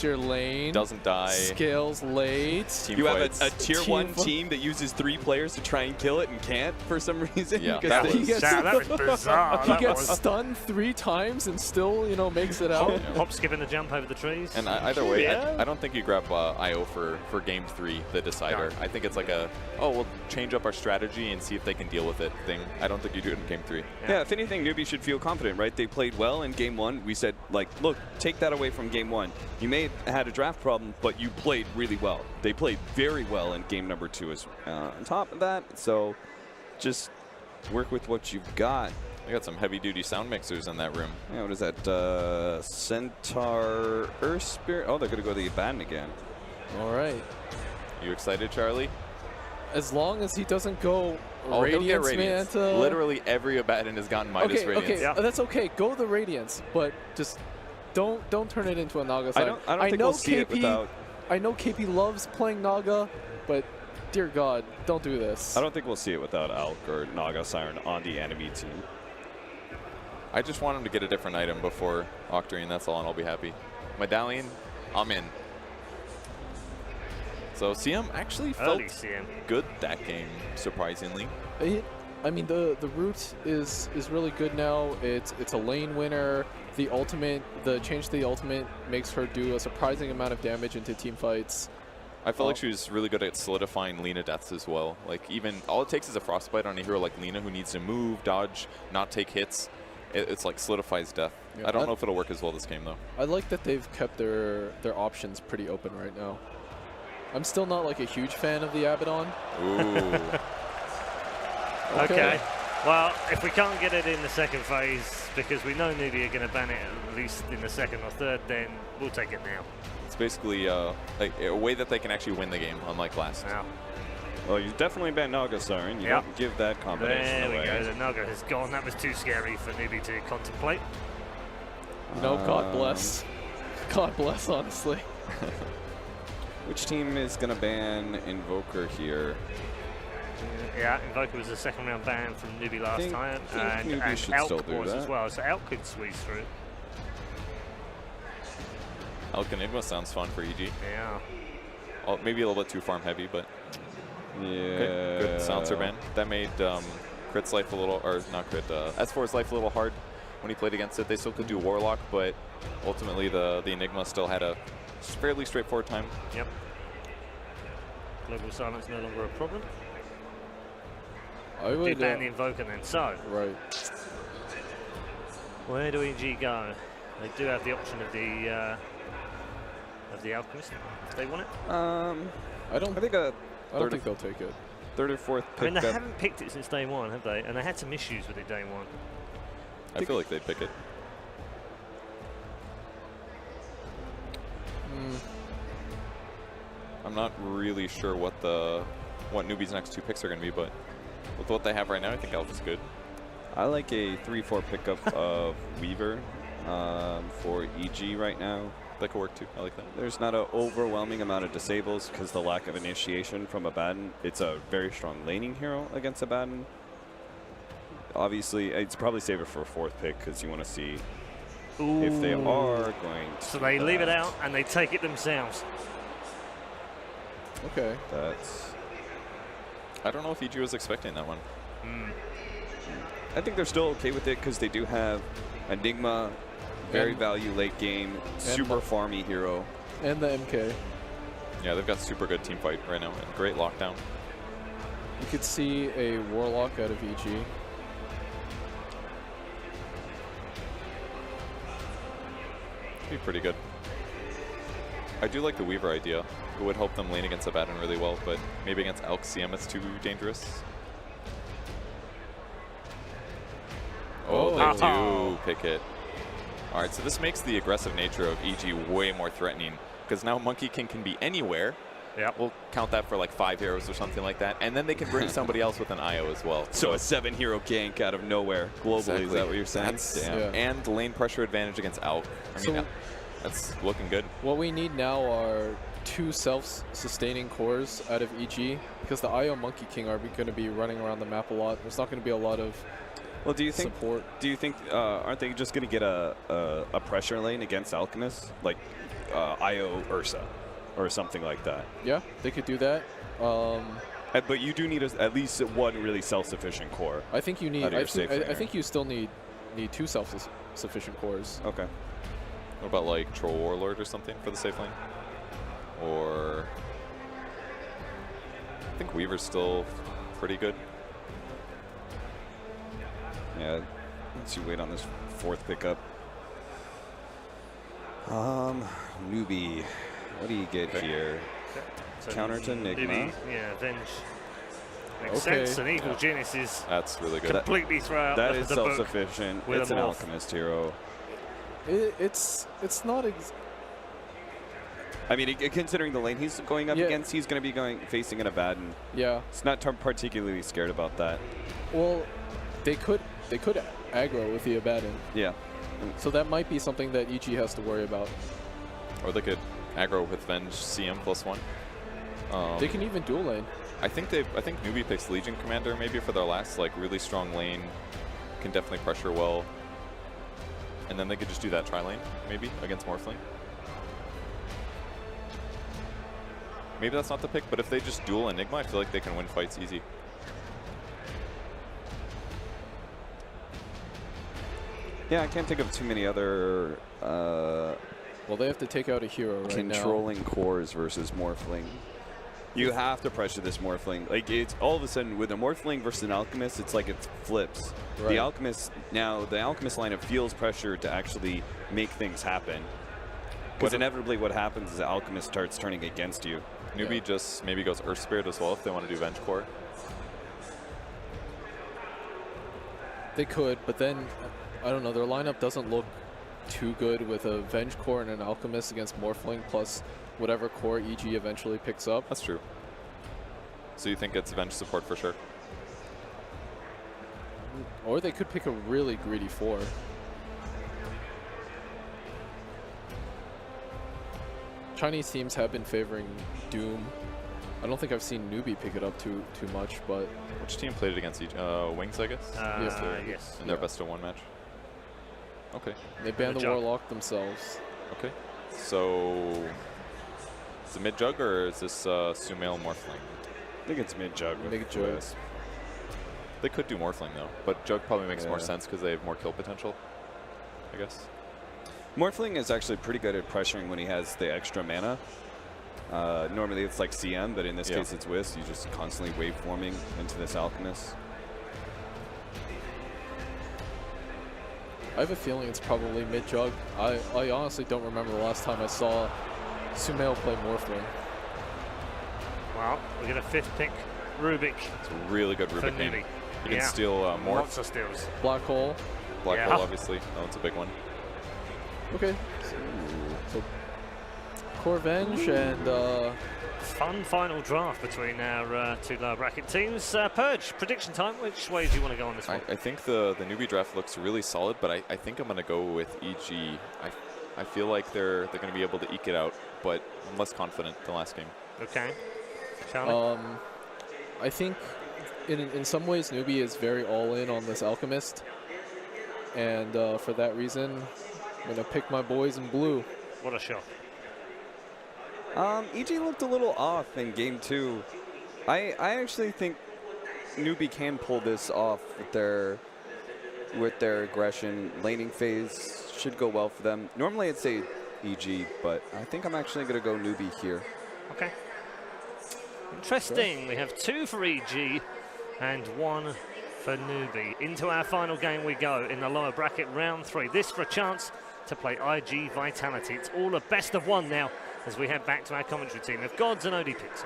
your lane. Doesn't die. Scales late. Team you fights. have a tier 1 team that uses 3 players to try and kill it and can't for some reason. Yeah, because that was bizarre. He gets stunned 3 times and still, you know, makes it out. Hop, skipping the jump over the trees. And either way, Yeah. I don't think you grab IO for game 3, the decider. No. I think it's like a, oh, we'll change up our strategy and see if they can deal with it thing. I don't think you do it in game 3. Yeah, if anything, Newbee should feel confident, right? They played well in game 1. We said, like, look, take that away from game 1. You may have had a draft problem, but you played really well. They played very well in game number 2 as on top of that. So just work with what you've got. I got some heavy-duty sound mixers in that room. Yeah, what is that? Centaur Earth Spirit? Oh, they're going to go to the Abaddon again. All right. You excited, Charlie? As long as he doesn't go Oh, he'll get Radiance Radiance. Manta. Literally every Abaddon has gotten minus Okay, Radiance. okay, Yeah. that's okay. Go the Radiance, but just don't turn it into a Naga side. I don't think we'll see it without. I know KP loves playing Naga, but dear God, don't do this. I don't think we'll see it without Alk or Naga Siren on the enemy team. I just want him to get a different item before Octarine, that's all, and I'll be happy. Medallion, I'm in. So CM actually felt good that game, surprisingly. I mean, the root is really good now. It's a lane winner. The ultimate, the change to the ultimate makes her do a surprising amount of damage into team fights. I felt like she was really good at solidifying Lina deaths as well. Like, even all it takes is a frostbite on a hero like Lina who needs to move, dodge, not take hits. It's like solidifies death. Yeah, I don't know if it'll work as well this game though. I like that they've kept their options pretty open right now. I'm still not like a huge fan of the Abaddon. Ooh. Okay. Well, if we can't get it in the second phase, because we know Newbee are going to ban it at least in the second or third, then we'll take it now. It's basically like a way that they can actually win the game, unlike last. Now. Well, you definitely ban Naga Siren. You don't give that combination There we away. go. The Naga has gone. That was too scary for Newbee to contemplate. You know, God bless. God bless, honestly. Which team is going to ban Invoker here? Yeah, Invoker was a second round ban from Newbee last time, and Newbee Elk was as well, so Elk could squeeze through. Elk Enigma sounds fun for EG. Yeah. Oh, maybe a little bit too farm heavy, but Yeah. good silencer ban. That made Crit's life a little, or not Crit, S4's life a little hard when he played against it. They still could do Warlock, but ultimately the Enigma still had a fairly straightforward time. Yep. Global silence no longer a problem. I would Did ban the Invoker then, so. Right. Where do EG go? They do have the option of the Alchemist, if they want it. I don't think they'll take it. Third or fourth I mean, pick they up. haven't picked it since day one, have they? And they had some issues with it day one. I feel like they'd pick it. I'm not really sure what Newbee's next 2 picks are going to be, but with what they have right now, I think Elf is good. I like a 3-4 pickup of Weaver for EG right now. That could work too. I like that. There's not an overwhelming amount of disables because the lack of initiation from Abaddon. It's a very strong laning hero against Abaddon. Obviously, it's probably save it for a 4th pick because you want to see if they are going to. So they leave it out and they take it themselves. Okay. That's. I don't know if EG was expecting that one. I think they're still okay with it because they do have Enigma, very And- value late game, super farmy hero. And the MK. Yeah, they've got super good team fight right now and great lockdown. You could see a Warlock out of EG. Be pretty good. I do like the Weaver idea. It would help them lane against Abaddon really well, but maybe against Elk CM it's too dangerous. Oh, they do pick it. All right, so this makes the aggressive nature of EG way more threatening because now Monkey King can be anywhere. Yeah, we'll count that for like 5 heroes or something like that, and then they can bring somebody else with an IO as well. So a 7-hero gank out of nowhere globally, Exactly. is that what you're saying? That's, Yeah. And lane pressure advantage against Elk. I mean, So- that's looking good. What we need now are 2 self-sustaining cores out of EG because the IO Monkey King are going to be running around the map a lot. There's not going to be a lot of Well, do you think support. aren't they just going to get a pressure lane against Alchemist? Like IO Ursa or something like that. Yeah, they could do that. But you do need at least one really self-sufficient core. I think you need. Out of your safe lane I think you still need 2 self-sufficient cores. Okay. What about like Troll Warlord or something for the safe lane? Or I think Weaver's still pretty good. Yeah. Let's you wait on this 4th pickup. Newbee. What do you get here? So Counter to Enigma. Newbee, yeah, Venge. Makes Okay. sense, and Evil Genius is That's really good. completely throw out That the, is the book. self-sufficient. with It's a an morph. alchemist hero. It's not. I mean, considering the lane he's going up Yeah. against, he's going to be facing an Abaddon. Yeah. It's not particularly scared about that. Well, they could aggro with the Abaddon, Yeah. so that might be something that EG has to worry about. Or they could aggro with Venge CM +1. They can even dual lane. I think Newbee picks Legion Commander maybe for their last like really strong lane. Can definitely pressure well. And then they could just do that tri-lane maybe against Morphling. Maybe that's not the pick, but if they just duel Enigma, I feel like they can win fights easy. Yeah, I can't think of too many other Well, they have to take out a hero right now. controlling cores versus Morphling. You have to pressure this Morphling. Like, it's all of a sudden with a Morphling versus an Alchemist, it's like it flips. Right. The Alchemist lineup feels pressure to actually make things happen. Because inevitably what happens is the Alchemist starts turning against you. Newbee just maybe goes Earth Spirit as well if they want to do Venge Core. They could, but then I don't know. Their lineup doesn't look too good with a Venge core and an Alchemist against Morphling plus whatever core EG eventually picks up. That's true. So you think it's Venge support for sure? Or they could pick a really greedy 4. Chinese teams have been favoring Doom. I don't think I've seen Newbee pick it up too much, but Which team played it against each? Wings, I guess? Yes. In their best of 1 match? Okay. they banned The the jug. Warlock themselves. Okay. So is it mid jug or is this Sumail Morphling? I think it's mid-jug. with Mid-jug. Wisp. They could do Morphling though, but jug probably makes more Yeah. sense because they have more kill potential, I guess. Morphling is actually pretty good at pressuring when he has the extra mana. Normally it's like CM, but in this Yeah. case it's Wisp. You just constantly waveforming into this Alchemist. I have a feeling it's probably mid-jug. I honestly don't remember the last time I saw Sumail play Morphling. Well, we get a 5th pick, Rubik It's a really good for Rubik name. Newbee. You can steal Morph, Lots of steals. Black Hole. Black Yeah. Hole obviously. That one's a big one. Okay. So core Venge and Fun final draft between our 2 lower bracket teams. Purge, prediction time. Which way do you want to go on this one? I think the Newbee draft looks really solid, but I think I'm going to go with EG. I feel like they're going to be able to eke it out, but I'm less confident than last game. Okay. Charlie? I think in some ways Newbee is very all in on this Alchemist, and for that reason, I'm gonna pick my boys in blue. What a shot. EG looked a little off in game 2. I actually think Newbee can pull this off with their aggression. Laning phase should go well for them. Normally I'd say EG, but I think I'm actually going to go Newbee here. Okay. Interesting. We have 2 for EG and 1 for Newbee. Into our final game we go in the lower bracket, round 3. This for a chance to play IG Vitality. It's all a best of 1 now as we head back to our commentary team of Gods and OD Pixel.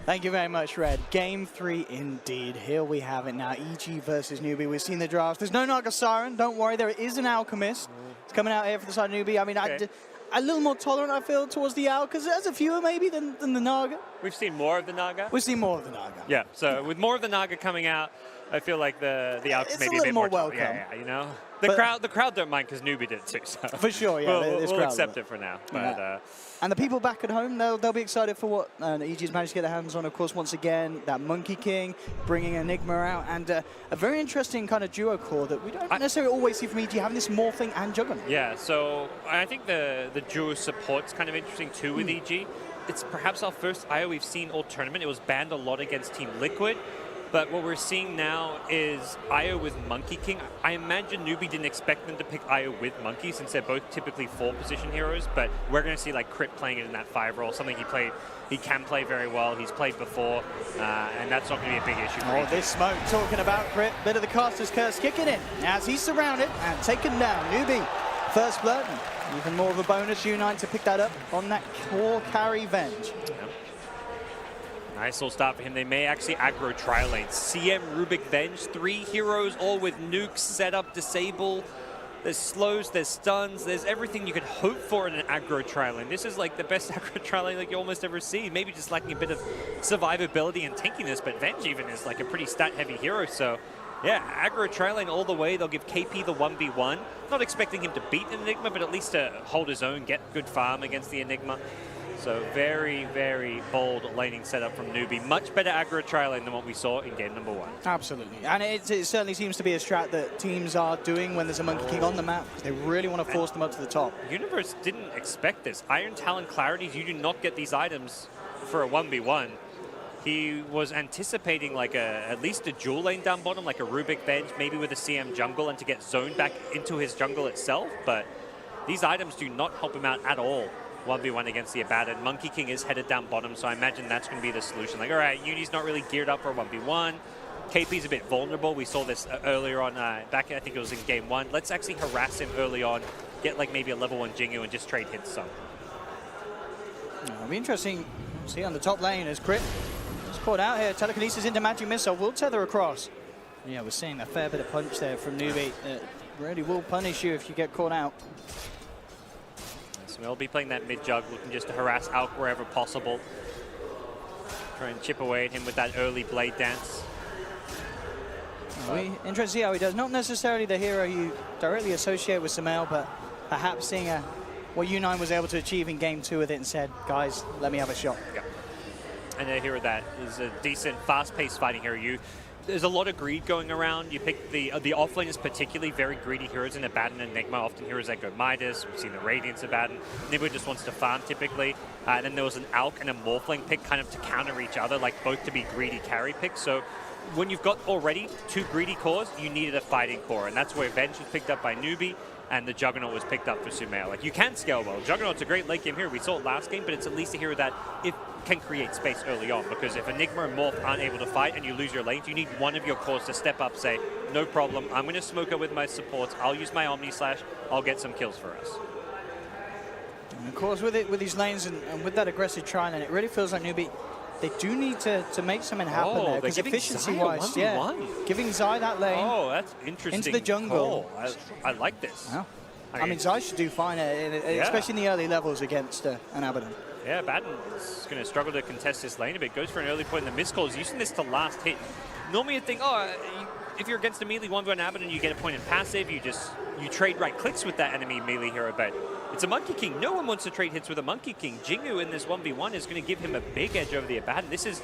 Thank you very much, Red. Game 3 indeed. Here we have it now. EG versus Newbee. We've seen the draft. There's no Naga Siren. Don't worry. There is an Alchemist. It's coming out here for the side of Newbee. I mean, Okay. a little more tolerant, I feel, towards the Owl, because there's a fewer maybe than the Naga. We've seen more of the Naga. We've seen more of the Naga. Yeah, so with more of the Naga coming out, I feel like the out's It's maybe a a little bit more more welcome. Yeah, you know. The But- crowd don't mind because Newbee did it too. So For sure, yeah. this we'll crowd accept will. it for now. But Yeah. And the people back at home, they'll be excited for what EG's managed to get their hands on. Of course, once again, that Monkey King bringing Enigma out, and a very interesting kind of duo core that we don't necessarily always see from EG, having this Morphling and Juggernaut. yeah, so I think the duo support's kind of interesting too with EG. It's perhaps our first IO we've seen all tournament. It was banned a lot against Team Liquid. But what we're seeing now is IO with Monkey King. I imagine Newbee didn't expect them to pick IO with Monkey since they're both typically 4-position heroes. But we're going to see like Crit playing it in that 5 role, something he can play very well. He's played before, and that's not going to be a big issue for Oh, EG. this smoke talking about Crit. Bit of the caster's curse kicking in as he's surrounded and taken down. Newbee, first blood. And even more of a bonus, U9 to pick that up on that core carry Venge. Nice little start for him. They may actually aggro trial lanes. CM, Rubik, Venge, 3 heroes, all with nukes, set up, disable. There's slows, there's stuns, there's everything you could hope for in an aggro trial lane. This is like the best aggro trial lane like you almost ever see. Maybe just lacking a bit of survivability and tankiness, but Venge even is like a pretty stat-heavy hero, so yeah, aggro trial lane all the way. They'll give KP the 1v1. Not expecting him to beat Enigma, but at least to hold his own, get good farm against the Enigma. So very, very bold laning setup from Newbee. Much better aggro trial lane than what we saw in game number 1. Absolutely. And it certainly seems to be a strat that teams are doing when there's a Monkey King on the map, because they really want to force them up to the top. Universe didn't expect this. Iron Talon Clarities, you do not get these items for a 1v1. He was anticipating like at least a dual lane down bottom, like a Rubik Venge, maybe with a CM jungle, and to get zoned back into his jungle itself. But these items do not help him out at all. 1v1 against the Abaddon. Monkey King is headed down bottom, so I imagine that's going to be the solution. Like, all right, Uni's not really geared up for a 1v1. KP's a bit vulnerable. We saw this earlier on, back I think it was in game 1. Let's actually harass him early on, get like maybe a level 1 Jingu and just trade hits some. It'll be interesting to see on the top lane as Crit is caught out here. Telekinesis into Magic Missile will tether across. Yeah, we're seeing a fair bit of punch there from Newbee. Really will punish you if you get caught out. So we'll be playing that mid jug, looking just to harass Alk wherever possible. Try and chip away at him with that early blade dance. Interesting to see how he does. Not necessarily the hero you directly associate with Sumail, but perhaps seeing what U9 was able to achieve in game 2 with it and said, guys, let me have a shot. Yeah. And a hero that is a decent, fast-paced fighting hero. There's a lot of greed going around. You pick the offlane is particularly very greedy heroes in Abaddon and Enigma, often heroes that go Midas. We've seen the Radiance Abaddon. Nibba just wants to farm typically. And then there was an Alk and a Morphling pick kind of to counter each other, like both to be greedy carry picks. So when you've got already 2 greedy cores, you needed a fighting core. And that's where Venge was picked up by Newbee and the Juggernaut was picked up for Sumail. Like, you can scale well. Juggernaut's a great late game hero. We saw it last game, but it's at least a hero that can create space early on, because if Enigma and Morph aren't able to fight and you lose your lanes, you need one of your cores to step up, say, no problem, I'm going to smoke up with my supports, I'll use my Omni Slash, I'll get some kills for us. And of course, with these lanes and with that aggressive trial, and it really feels like Newbee, they do need to make something happen there, because efficiency-wise, yeah, giving Zai that lane. Oh, that's interesting. Into the jungle. I like this. Wow. I mean, Zai should do fine, especially in the early levels against an Abaddon. Yeah, Abaddon is going to struggle to contest this lane a bit. Goes for an early point in the miscalls, using this to last hit. Normally you'd think, if you're against a melee 1v1 Abaddon, you get a point in passive, you trade right clicks with that enemy melee hero, but it's a Monkey King. No one wants to trade hits with a Monkey King. Jingu in this 1v1 is going to give him a big edge over the Abaddon. This is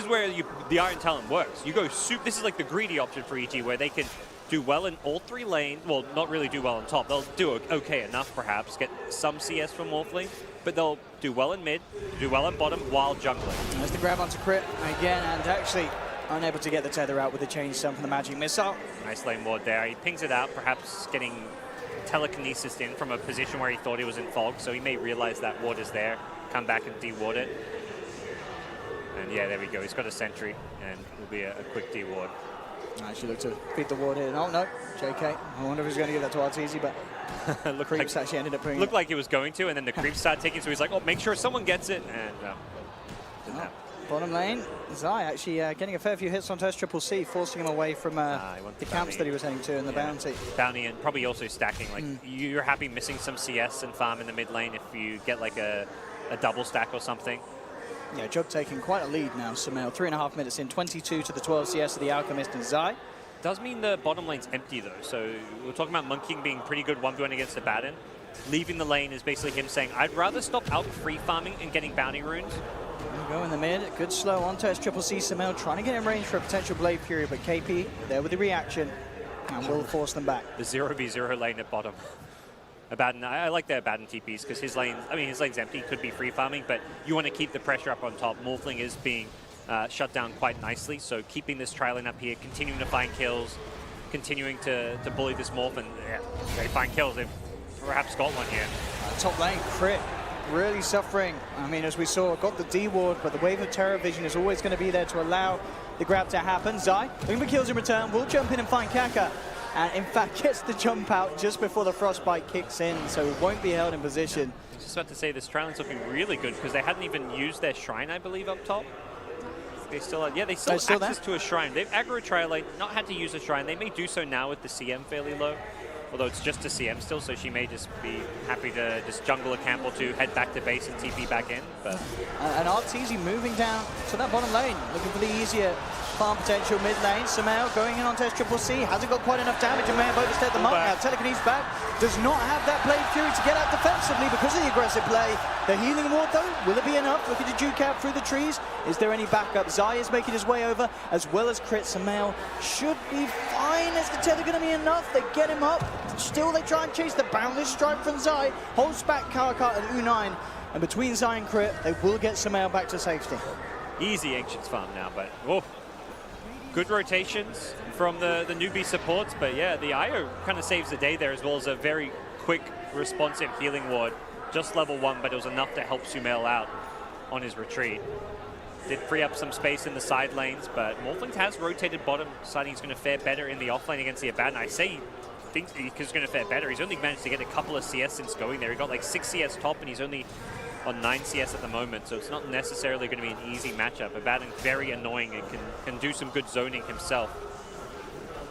where the Iron Talent works. You go this is like the greedy option for EG, where they can do well in all 3 lanes. Well, not really do well on top. They'll do okay enough, perhaps, get some CS from Morphling, but they'll do well in mid, do well in bottom while jungling. There's the grab onto Crit again, and actually unable to get the tether out with the chain stun from the Magic Missile. Nice lane ward there. He pings it out, perhaps getting telekinesis in from a position where he thought he was in fog, so he may realize that ward is there, come back and de-ward it. And yeah, there we go. He's got a sentry, and will be a quick de-ward. Actually looked to beat the ward here. Oh no, JK. I wonder if he's going to give that to Arteezy, but Creeps actually ended up putting looked like he was going to, and then the Creeps started taking, so he's like, oh, make sure someone gets it, and didn't happen. Bottom lane, Zai actually getting a fair few hits onto SCCC, forcing him away from the camps that he was heading to in the bounty. Bounty, and probably also stacking. Like, you're happy missing some CS and farm in the mid lane if you get like a double stack or something. Yeah, Jug taking quite a lead now, Sumail. 3.5 minutes in, 22 to the 12 CS of the Alchemist and Zai. Does mean the bottom lane's empty though, so we're talking about Monkeying being pretty good 1v1 against the Baden. Leaving the lane is basically him saying, I'd rather stop out free farming and getting bounty runes. There we go in the mid, good slow onto SCCC. Sumail trying to get in range for a potential Blade Fury, but KP there with the reaction and will force them back. The 0v0 lane at bottom. Abaddon, I like their Abaddon TPs because his lane's empty, could be free farming, but you want to keep the pressure up on top. Morphling is being shut down quite nicely, so keeping this tri lane up here, continuing to find kills, continuing to bully this Morph, and yeah, they find kills. They've perhaps got one here. Top lane, Crit, really suffering. I mean, as we saw, got the D ward, but the Wave of Terror Vision is always going to be there to allow the grab to happen. Zai, looking for kills in return, will jump in and find Kaka. And in fact, gets the jump out just before the Frostbite kicks in, so it won't be held in position. I was just about to say, this Trilan's looking really good because they hadn't even used their shrine, I believe, up top. They still have, yeah, they still have access to a shrine. They've aggro Tri-Lane, not had to use a shrine. They may do so now with the CM fairly low, although it's just a CM still, so she may just be happy to just jungle a camp or two, head back to base and TP back in. But and Arteezy moving down to that bottom lane, looking for the easier farm potential mid lane. Sumail going in on SCCC, hasn't got quite enough damage and may have overstayed the mark now. Telekinesis back, does not have that Blade Fury to get out defensively because of the aggressive play. The healing ward though, will it be enough? Looking to juke out through the trees. Is there any backup? Zai is making his way over, as well as Crit. Sumail should be fine. Is the tether going to be enough? They get him up. Still they try and chase the boundless strike from Zai. Holds back Karakat and U9. And between Zai and Crit, they will get Sumail back to safety. easy Ancients farm now, but oh, good rotations from the Newbee supports, but yeah, the IO kind of saves the day there, as well as a very quick, responsive healing ward. Just level 1, but it was enough to help Sumail out on his retreat. Did free up some space in the side lanes, but Morphling has rotated bottom, deciding he's going to fare better in the offlane against the Abaddon. I say he thinks he's going to fare better. He's only managed to get a couple of CS since going there. He got like 6 CS top, and he's only on 9 CS at the moment, so it's not necessarily going to be an easy matchup. Abaddon very annoying and can do some good zoning himself.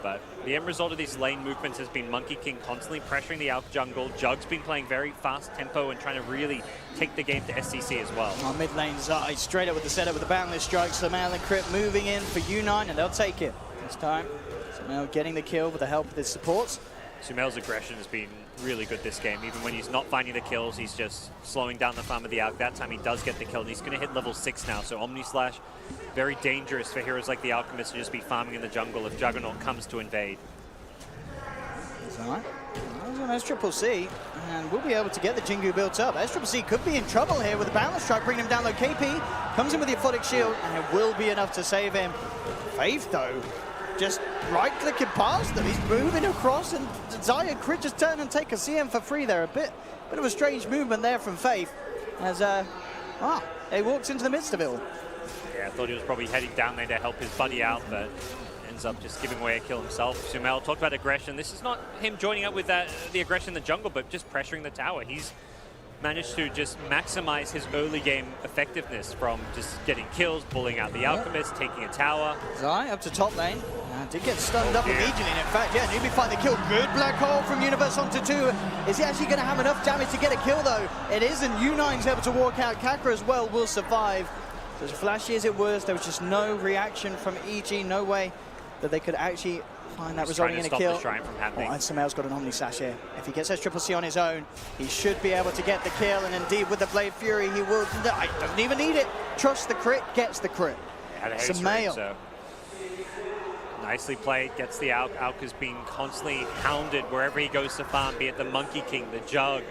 But the end result of these lane movements has been Monkey King constantly pressuring the Alk jungle. Jug's been playing very fast tempo and trying to really take the game to SCC as well. On mid lane, Zai straight up with the setup with the boundless strike. Sumail and Crit moving in for U9, and they'll take it. This time, Sumail getting the kill with the help of his supports. Sumail's aggression has been really good this game. Even when he's not finding the kills, he's just slowing down the farm of the Alk. That time he does get the kill, and he's going to hit level 6 now. So Omni Slash, very dangerous for heroes like the Alchemist to just be farming in the jungle if Juggernaut comes to invade. Zai, there's an SCCC, and we'll be able to get the Jingu built up. SCCC could be in trouble here with the balance strike, bringing him down low. KP comes in with the Aphotic Shield, and it will be enough to save him. Faith, though, just right-clicking past them. He's moving across, and Zai and Crit just turn and take a CM for free there. A bit of a strange movement there from Faith, as he walks into the midst of it all. Yeah, I thought he was probably heading down there to help his buddy out, but ends up just giving away a kill himself. Sumail talked about aggression. This is not him joining up with the aggression in the jungle, but just pressuring the tower. He's managed to just maximize his early game effectiveness from just getting kills, bullying out the Alchemist, taking a tower. Zai up to top lane. Did get stunned up immediately. And in fact, yeah, Newbee find the kill. Good black hole from Universe onto 2. Is he actually going to have enough damage to get a kill, though? It is, and U9's able to walk out. Kaka as well will survive. So as flashy as it was, there was just no reaction from EG. No way that they could actually find that resulting in a kill. The shrine from happening. And Sumail's got an Omni Slash here. If he gets SCCC on his own, he should be able to get the kill. And indeed, with the Blade Fury, he will. Doesn't even need it. Trust the crit, gets the crit. Sumail. So nicely played, gets the Alk. Alk is being constantly hounded wherever he goes to farm, be it the Monkey King, the Jug.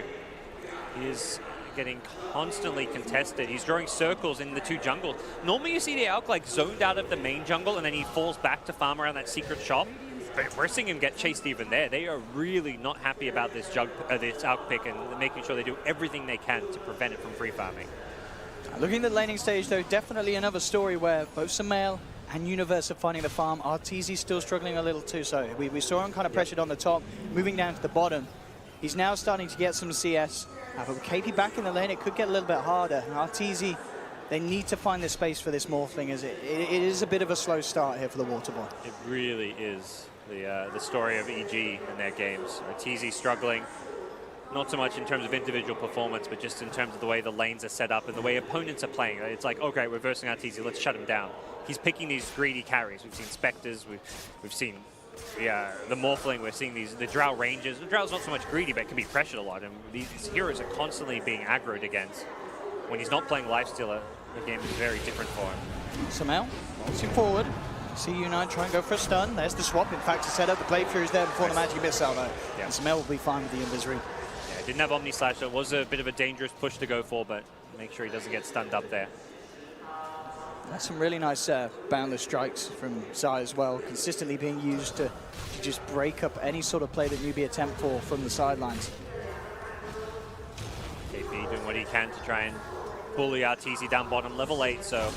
He is getting constantly contested. He's drawing circles in the 2 jungles. Normally you see the Alk like zoned out of the main jungle and then he falls back to farm around that secret shop. But we're seeing him get chased even there. They are really not happy about this this Alk pick, and making sure they do everything they can to prevent it from free farming. Looking at the laning stage, though, definitely another story where both Sumail and Universe are finding the farm. Arteezy still struggling a little too, so we saw him kind of pressured on the top, moving down to the bottom. He's now starting to get some CS. But with KP back in the lane, it could get a little bit harder. And Arteezy, they need to find the space for this Morphling, as it is a bit of a slow start here for the Waterboy. It really is the story of EG and their games. Arteezy struggling. not so much in terms of individual performance, but just in terms of the way the lanes are set up and the way opponents are playing. It's like, okay, we're versing RTZ, let's shut him down. He's picking these greedy carries. We've seen Spectres, we've seen the Morphling, we're seeing the Drow Rangers. The Drow's not so much greedy, but it can be pressured a lot. And these heroes are constantly being aggroed against. When he's not playing Lifestealer, the game is very different for him. Samel, bouncing forward. See U9 try and go for a stun. There's the swap, in fact, to set up. The Blade Fury's there before the Magic Missile, though. Yeah. And Samel will be fine with the Invis Read. Yeah, didn't have Omni Slash, so it was a bit of a dangerous push to go for, but make sure he doesn't get stunned up there. That's some really nice boundless strikes from Zai as well, consistently being used to just break up any sort of play that Newbee attempt for from the sidelines. KP doing what he can to try and bully RTZ down bottom, level 8, so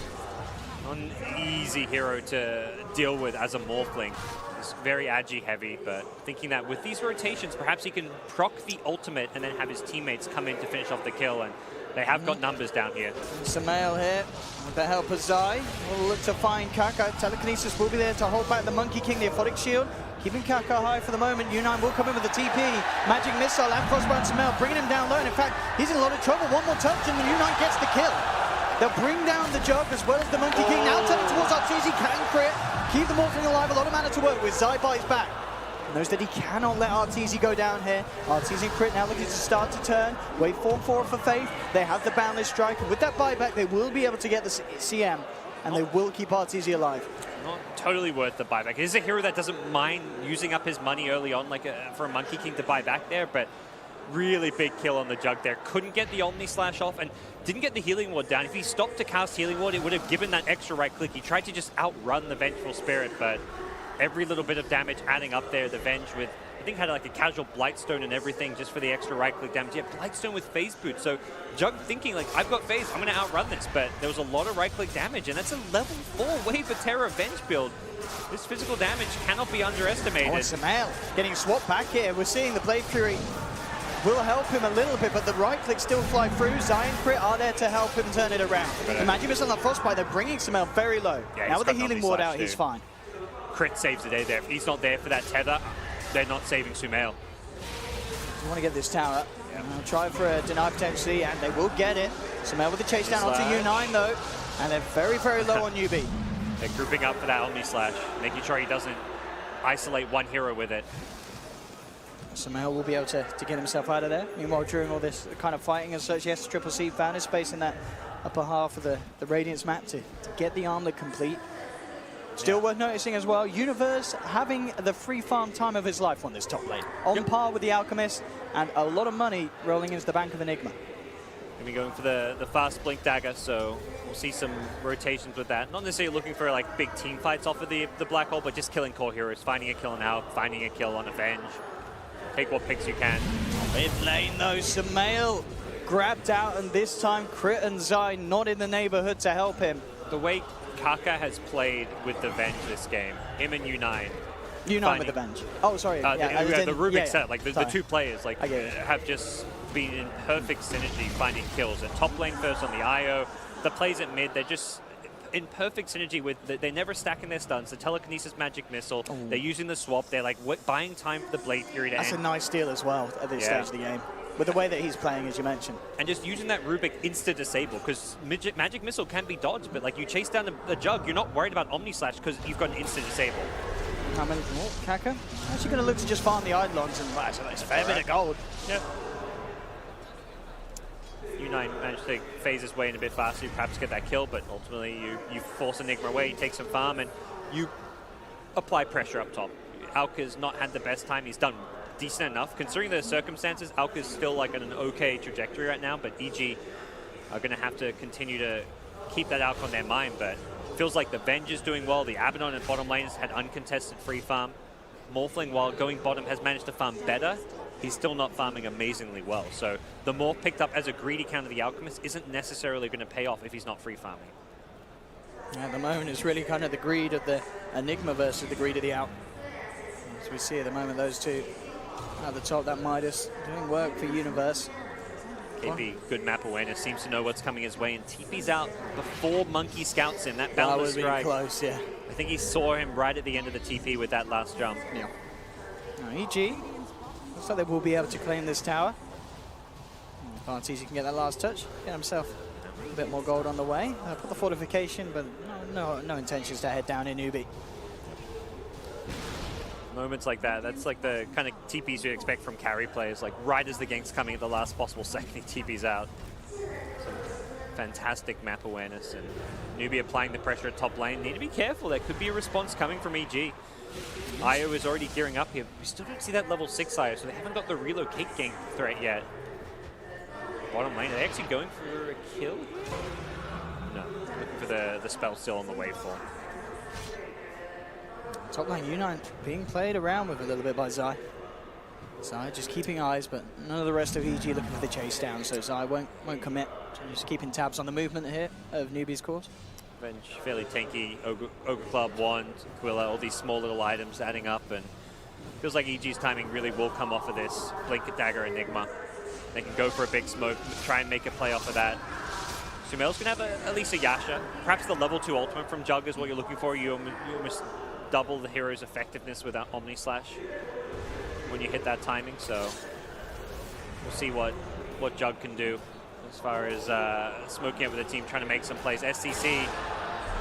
not an easy hero to deal with as a Morphling. It's very agi heavy, but thinking that with these rotations, perhaps he can proc the ultimate and then have his teammates come in to finish off the kill, and they have got numbers down here. Samel here, with the help of Zai, will look to find Kaka. Telekinesis will be there to hold back the Monkey King, the Aphotic Shield. Keeping Kaka high for the moment. U9 will come in with the TP. Magic Missile and Frostbite Samel, bringing him down low. And in fact, he's in a lot of trouble. One more touch and the U9 gets the kill. They'll bring down the Jug as well as the Monkey King. Now turning towards RTZ, can crit. Keep the Morphling alive, a lot of mana to work with. Zai buys back. Knows that he cannot let RTZ go down here. RTZ crit now looking to start to turn. Waveform 4 for Faith. They have the Boundless Strike. And with that buyback, they will be able to get the CM. And they will keep RTZ alive. Not totally worth the buyback. He's a hero that doesn't mind using up his money early on, like for a Monkey King to buy back there, but really big kill on the Jug there. Couldn't get the Omni Slash off and didn't get the Healing Ward down. If he stopped to cast Healing Ward, it would have given that extra right click. He tried to just outrun the Vengeful Spirit, but every little bit of damage adding up there. The Venge with, I think, had like a casual Blightstone and everything just for the extra right click damage. Yeah, Blightstone with Phase Boot. So Jug thinking like, I've got Phase, I'm going to outrun this, but there was a lot of right click damage, and that's a level 4 Wave of Terror Venge build. This physical damage cannot be underestimated. Oh, Samel getting swapped back here. We're seeing the Blade Fury will help him a little bit, but the right click still fly through. Zion Crit are there to help him turn it around. The Magic Missile on the Frostbite, they're bringing Samel very low. Yeah, now with the Healing Ward out, he's fine. Crit saves the day there. If he's not there for that tether, they're not saving Sumail. You want to get this tower. I'll try for a deny potentially, and they will get it. Samel with the chase down onto U9 though, and they're very, very low on Newbee. They're grouping up for that Omni Slash, making sure he doesn't isolate one hero with it. Samel will be able to get himself out of there. Meanwhile, during all this kind of fighting and such, yes, Triple C found his space in that upper half of the Radiance map to get the armlet complete. Still worth noticing as well, Universe having the free farm time of his life on this top lane. On par with the Alchemist, and a lot of money rolling into the bank of Enigma. Gonna be going for the fast Blink Dagger, so we'll see some rotations with that. Not necessarily looking for like big team fights off of the Black Hole, but just killing core heroes, finding a kill on Alk, finding a kill on Avenge. Take what picks you can. Mid lane though, Samel grabbed out, and this time Crit and Zai not in the neighborhood to help him. The way Kaka has played with the Venge this game, him and U9. U9 with the Venge. Oh, sorry. The Rubik set, like the two players, like Okay. have just been in perfect synergy finding kills. At top lane first on the IO, the plays at mid, they're just in perfect synergy with, they're never stacking their stuns. The Telekinesis Magic Missile, they're using the swap, they're like buying time for the Blade Fury to That's end. a nice steal as well at this stage of the game. With the way that he's playing, as you mentioned. And just using that Rubik insta-disable, because Magic Missile can be dodged, but like you chase down the Jug, you're not worried about Omni Slash because you've got an insta-disable. Coming, Kaka. Actually going to look to just farm the Eidolons, and that's a fair bit of gold. Yep. U9 managed to phase his way in a bit faster, you perhaps get that kill, but ultimately you force Enigma away, you take some farm, and you apply pressure up top. Alk has not had the best time, he's done decent enough. Considering the circumstances, Alk is still like on an okay trajectory right now, but EG are going to have to continue to keep that Alk on their mind, but feels like the Venge is doing well, the Abaddon and bottom lanes had uncontested free farm. Morphling, while going bottom, has managed to farm better. He's still not farming amazingly well, so the Morph picked up as a greedy counter to the Alchemist isn't necessarily going to pay off if he's not free farming. At the moment, it's really kind of the greed of the Enigma versus the greed of the Alk. As we see at the moment, those two at the top, that Midas doing work for Universe. KP, good map awareness, seems to know what's coming his way, and TP's out before Monkey scouts him. That boundless strike. Close, yeah. I think he saw him right at the end of the TP with that last jump. Yeah. Now, EG, looks like they will be able to claim this tower. Arteezy can get that last touch, get himself a bit more gold on the way. Put the fortification, but no intentions to head down in Newbee. Moments like that, that's like the kind of TPs you'd expect from carry players, like right as the gank's coming at the last possible second, he TPs out. Some fantastic map awareness, and Newbee applying the pressure at top lane. Need to be careful, there could be a response coming from EG. IO is already gearing up here. We still don't see that level 6 IO, so they haven't got the relocate gank threat yet. Bottom lane, are they actually going for a kill? No, looking for the spell still on the waveform. Top lane U9 being played around with a little bit by Zai. Zai just keeping eyes, but none of the rest of EG looking for the chase down, so Zai won't commit. So just keeping tabs on the movement here of Newbee's course. Revenge fairly tanky, Ogre Club, Wand, Quilla, all these small little items adding up, and feels like EG's timing really will come off of this. Blink, Dagger, Enigma. They can go for a big smoke, try and make a play off of that. Sumail's going to have at least a Yasha. Perhaps the level 2 ultimate from Jug is what you're looking for. You almost double the hero's effectiveness with that Omni Slash when you hit that timing, so we'll see what Jug can do as far as smoking up with the team, trying to make some plays. SCC.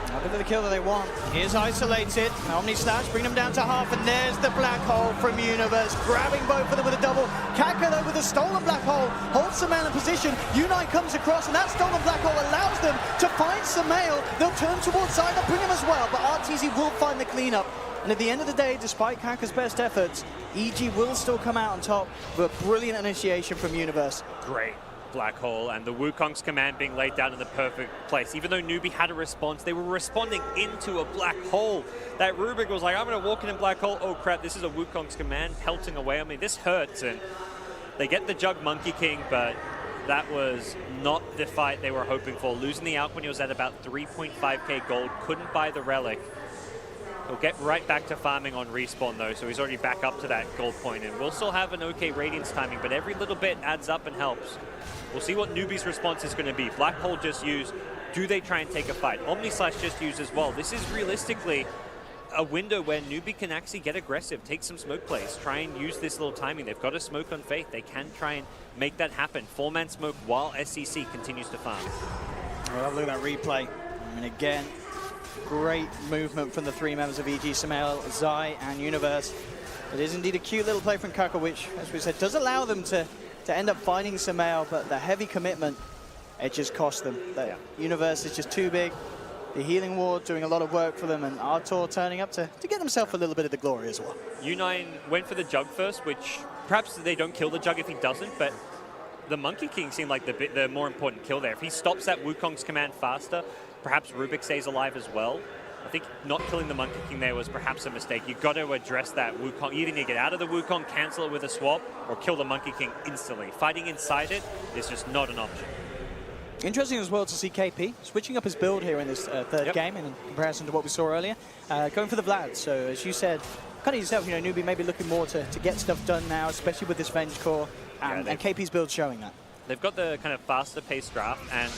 Not for the kill that they want. Here's isolated. Omni Slash, bring them down to half, and there's the black hole from Universe, grabbing both of them with a double. Kaka, though, with a stolen black hole, holds Sumail in position. Unite comes across, and that stolen black hole allows them to find Sumail. They'll turn towards side, they'll bring him as well, but Arteezy will find the cleanup. And at the end of the day, despite Kaka's best efforts, EG will still come out on top with a brilliant initiation from Universe. Great black hole, and the Wukong's command being laid down in the perfect place. Even though Newbee had a response, they were responding into a black hole. That Rubik was like, I'm going to walk in a black hole. Oh crap, this is a Wukong's command pelting away. I mean, this hurts, and they get the Jug Monkey King, but that was not the fight they were hoping for. Losing the Alk when he was at about 3.5k gold, couldn't buy the relic. He'll get right back to farming on respawn though, so he's already back up to that gold point, and we'll still have an okay Radiance timing, but every little bit adds up and helps. We'll see what Newbee's response is going to be. Black Hole just used. Do they try and take a fight? Omni Slash just used as well. This is realistically a window where Newbee can actually get aggressive, take some smoke plays, try and use this little timing. They've got a smoke on Faith. They can try and make that happen. 4-man smoke while SCC continues to farm. Well, look at that replay. I mean, again, great movement from the 3 members of EG, Sumail, Zai, and Universe. It is indeed a cute little play from Kaka, which, as we said, does allow them to end up finding Sumail, but the heavy commitment, it just cost them. The Universe is just too big. The healing ward doing a lot of work for them, and Artur turning up to get himself a little bit of the glory as well. U9 went for the Jug first, which perhaps they don't kill the Jug if he doesn't, but the Monkey King seemed like the more important kill there. If he stops that Wukong's command faster, perhaps Rubik stays alive as well. I think not killing the Monkey King there was perhaps a mistake. You've got to address that Wukong. You either need to get out of the Wukong, cancel it with a swap, or kill the Monkey King instantly. Fighting inside it is just not an option. Interesting as well to see KP switching up his build here in this third game in comparison to what we saw earlier. Going for the Vlad. So as you said, kind of yourself, Newbee maybe looking more to get stuff done now, especially with this Venge core, and KP's build showing that. They've got the kind of faster paced draft, and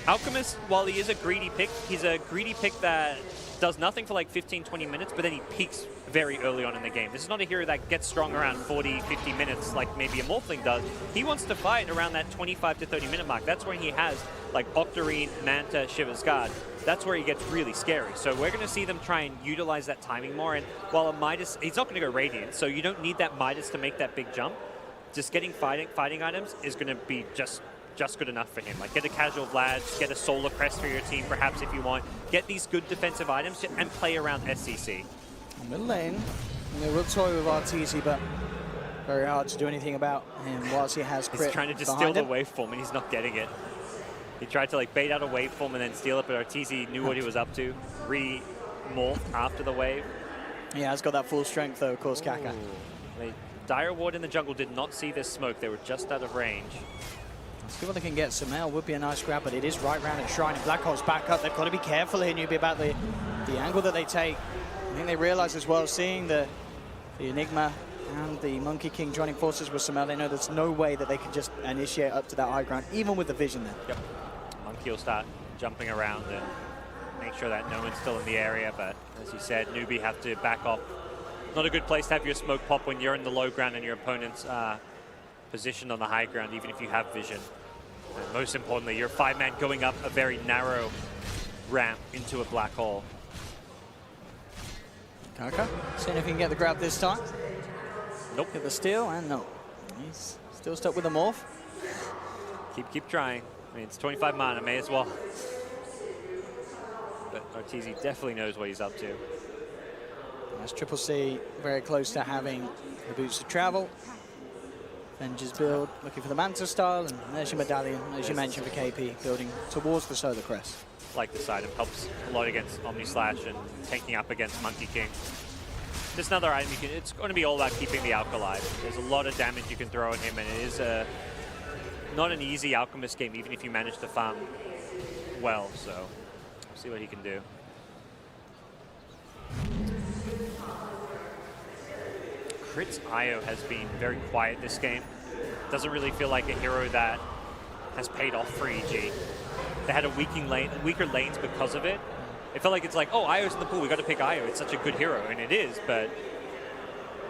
Alchemist, while he is a greedy pick, he's a greedy pick that does nothing for like 15-20 minutes, but then he peaks very early on in the game. This is not a hero that gets strong around 40-50 minutes like maybe a Morphling does. He wants to fight around that 25 to 30 minute mark. That's when he has like Octarine, Manta, Shiva's Guard. That's where he gets really scary. So we're going to see them try and utilize that timing more. And while a Midas, he's not going to go Radiant, so you don't need that Midas to make that big jump. Just getting fighting items is going to be just good enough for him. Like get a casual Vlad, get a Solar Crest for your team perhaps if you want. Get these good defensive items and play around SCC. Middle lane, and they will toy with Arteezy, but very hard to do anything about him whilst he has crit. He's trying to just steal the waveform and he's not getting it. He tried to like bait out a waveform and then steal it, but Arteezy knew what he was up to. Re-morph after the wave. Yeah, he's got that full strength though, of course, Kaka. Dire Ward in the jungle did not see this smoke. They were just out of range. Let's see what they can get. Sumail would be a nice grab, but it is right round at Shrine. And Black Hole's back up. They've got to be careful here, Newbee, about the angle that they take. I think they realize as well, seeing the Enigma and the Monkey King joining forces with Sumail, they know there's no way that they can just initiate up to that high ground, even with the vision there. Yep. Monkey will start jumping around and make sure that no one's still in the area, but as you said, Newbee have to back off. Not a good place to have your smoke pop when you're in the low ground and your opponent's positioned on the high ground, even if you have vision. And most importantly, you're 5-man going up a very narrow ramp into a black hole. Kaka, seeing if he can get the grab this time. Nope. Get the steal, and no. He's still stuck with the morph. Keep trying. I mean, it's 25 mana, may as well. But Arteezy definitely knows what he's up to. That's Triple C very close to having the boots to travel. Venge's build, looking for the Manta style, and there's your medallion, as you mentioned, for KP, building towards the Solar Crest. Like this item, helps a lot against Omni Slash and tanking up against Monkey King. Just another item you can, it's going to be all about keeping the Alk alive. There's a lot of damage you can throw at him, and it is not an easy Alchemist game, even if you manage to farm well, so we'll see what he can do. Crit's IO has been very quiet this game. Doesn't really feel like a hero that has paid off for EG. They had a weaker lanes because of it. It felt like it's like, oh, IO's in the pool, we got to pick IO. It's such a good hero, and it is, but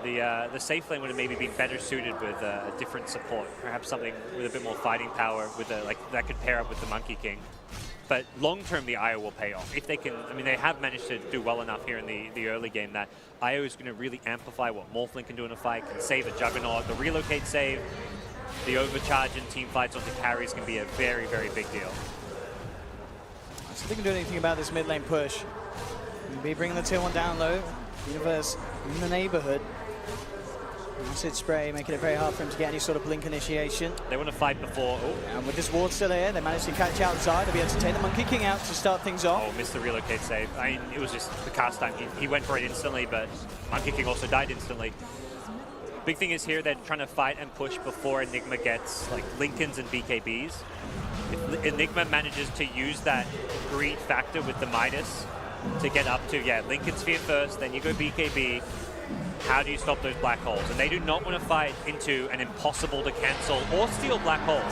the safe lane would have maybe been better suited with a different support. Perhaps something with a bit more fighting power with like that could pair up with the Monkey King. But long-term, the IO will pay off. If they can, I mean, they have managed to do well enough here in the early game that IO is going to really amplify what Morphling can do in a fight, can save a Juggernaut, the relocate save, the overcharge in team fights onto carries can be a very, very big deal. So they can do anything about this mid lane push. Be bringing the tier 1 down low. Universe in the neighborhood. Acid spray making it very hard for him to get any sort of blink initiation. They want to fight before. Oh. And with this ward still here, they managed to catch outside. They'll be able to take the Monkey King out to start things off. Oh, missed the relocate save. I mean, it was just the cast time. He went for it instantly, but Monkey King also died instantly. Big thing is here they're trying to fight and push before Enigma gets like Lincolns and BKBs. If Enigma manages to use that greed factor with the Midas to get up to, Lincoln Sphere first, then you go BKB. How do you stop those black holes? And they do not want to fight into an impossible to cancel or steal black hole.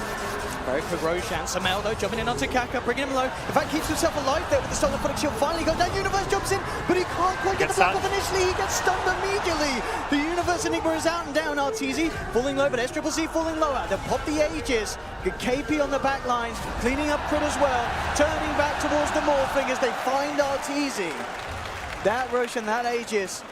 Very quick Roshan. Samel though jumping in onto Kaka, bringing him low. In fact, keeps himself alive there with the Stolen Phonic Shield. Finally got that Universe jumps in, but he can't quite get the block off initially. He gets stunned immediately. The Universe Enigma is out and down. Arteezy falling low, but SCCC falling lower. They'll pop the Aegis. Good KP on the back lines, cleaning up Crit as well. Turning back towards the Morphing as they find Arteezy. That Roshan, that Aegis,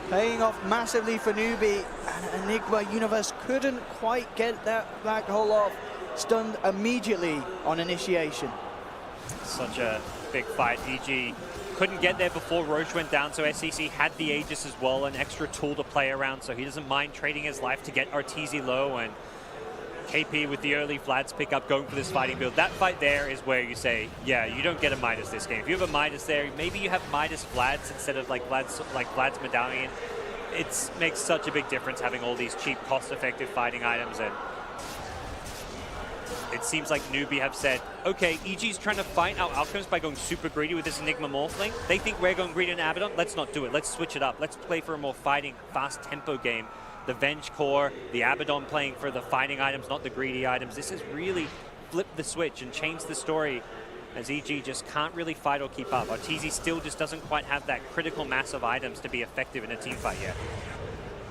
paying off massively for Newbee, and Enigma Universe couldn't quite get that black hole off. Stunned immediately on initiation. Such a big fight. EG couldn't get there before Roche went down, so SCC had the Aegis as well, an extra tool to play around, so he doesn't mind trading his life to get Arteezy low, and KP with the early Vlad's pickup going for this fighting build. That fight there is where you say, yeah, you don't get a Midas this game. If you have a Midas there, maybe you have Midas Vlad's instead of like Vlad's Medallion. It makes such a big difference having all these cheap, cost-effective fighting items, and it seems like Newbee have said, okay, EG's trying to fight our Alchemist by going super greedy with this Enigma Morphling. They think we're going greedy in Abaddon. Let's not do it. Let's switch it up. Let's play for a more fighting, fast tempo game. The Venge core, the Abaddon playing for the fighting items, not the greedy items. This has really flipped the switch and changed the story, as EG just can't really fight or keep up. Arteezy still just doesn't quite have that critical mass of items to be effective in a team fight yet.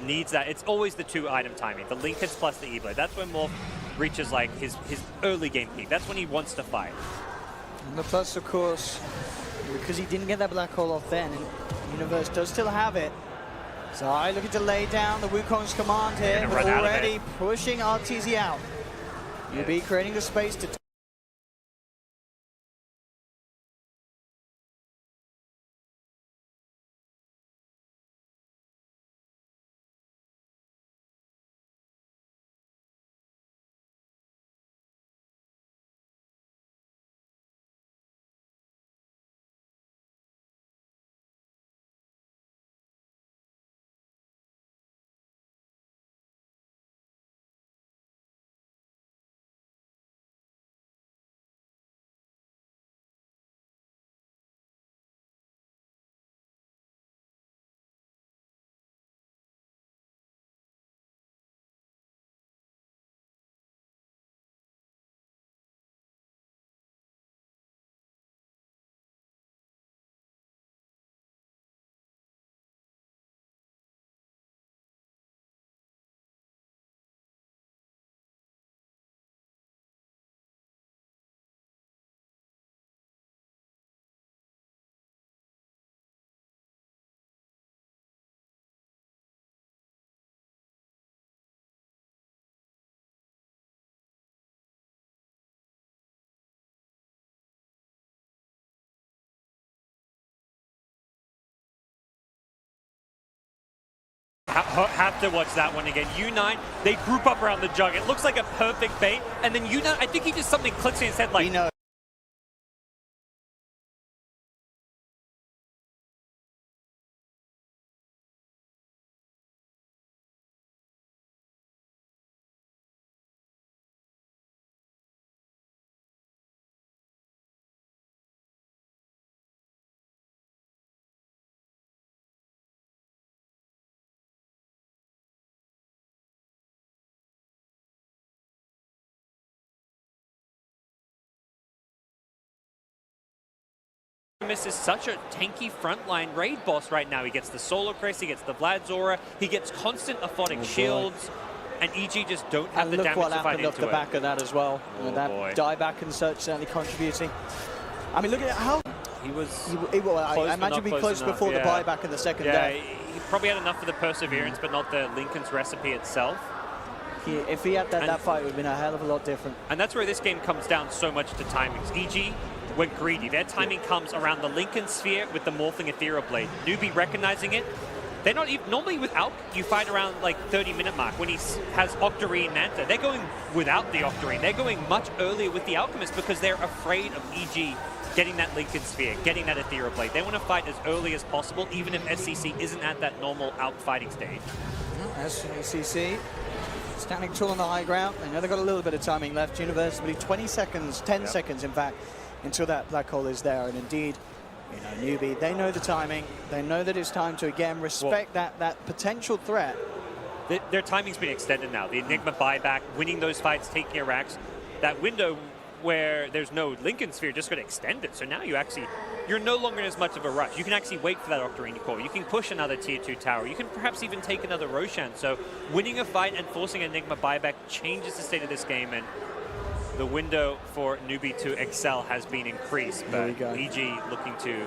Needs that. It's always the 2-item timing, the Linkers plus the E-Blade. That's when Morph reaches like his early game peak. That's when he wants to fight. And the plus, of course, because he didn't get that black hole off then, and Universe does still have it. So I looking to lay down the Wukong's command here, but already pushing Arteezy out. Newbee creating the space to Have to watch that one again. U9, they group up around the jug. It looks like a perfect bait. And then U9, I think he just something clicks in his head like, Miss is such a tanky frontline raid boss right now. He gets the Solo Crest, he gets the Vlad Zora, he gets constant aphotic shields, and EG just don't have the damage to fight into it. And look what happened off the back of that as well. That dieback and such certainly contributing. I mean, look at how he was. I imagine he'd be close before the buyback in the second day. He probably had enough for the perseverance, but not the Lincoln's recipe itself. If he had that fight, it would have been a hell of a lot different. And that's where this game comes down so much to timings. EG went greedy. Their timing comes around the Lincoln Sphere with the Morphling Ethereal Blade. Newbee recognizing it. They're not even, normally without, you fight around like 30-minute mark when he has Octarine Manta. They're going without the Octarine. They're going much earlier with the Alchemist because they're afraid of EG getting that Lincoln Sphere, getting that Ethereal Blade. They want to fight as early as possible, even if SCC isn't at that normal out-fighting stage. SCC standing tall on the high ground. I know they've got a little bit of timing left. University, 20 seconds, 10 seconds in fact, until that black hole is there. And indeed, you know, Newbee, they know the timing. They know that it's time to, again, respect that potential threat. Their timing's been extended now. The Enigma buyback, winning those fights, taking Iraq's, that window where there's no Lincoln Sphere just got extended. So now you're no longer in as much of a rush. You can actually wait for that Octarine core. You can push another tier 2 tower. You can perhaps even take another Roshan. So winning a fight and forcing Enigma buyback changes the state of this game, and the window for Newbee to excel has been increased. But EG looking to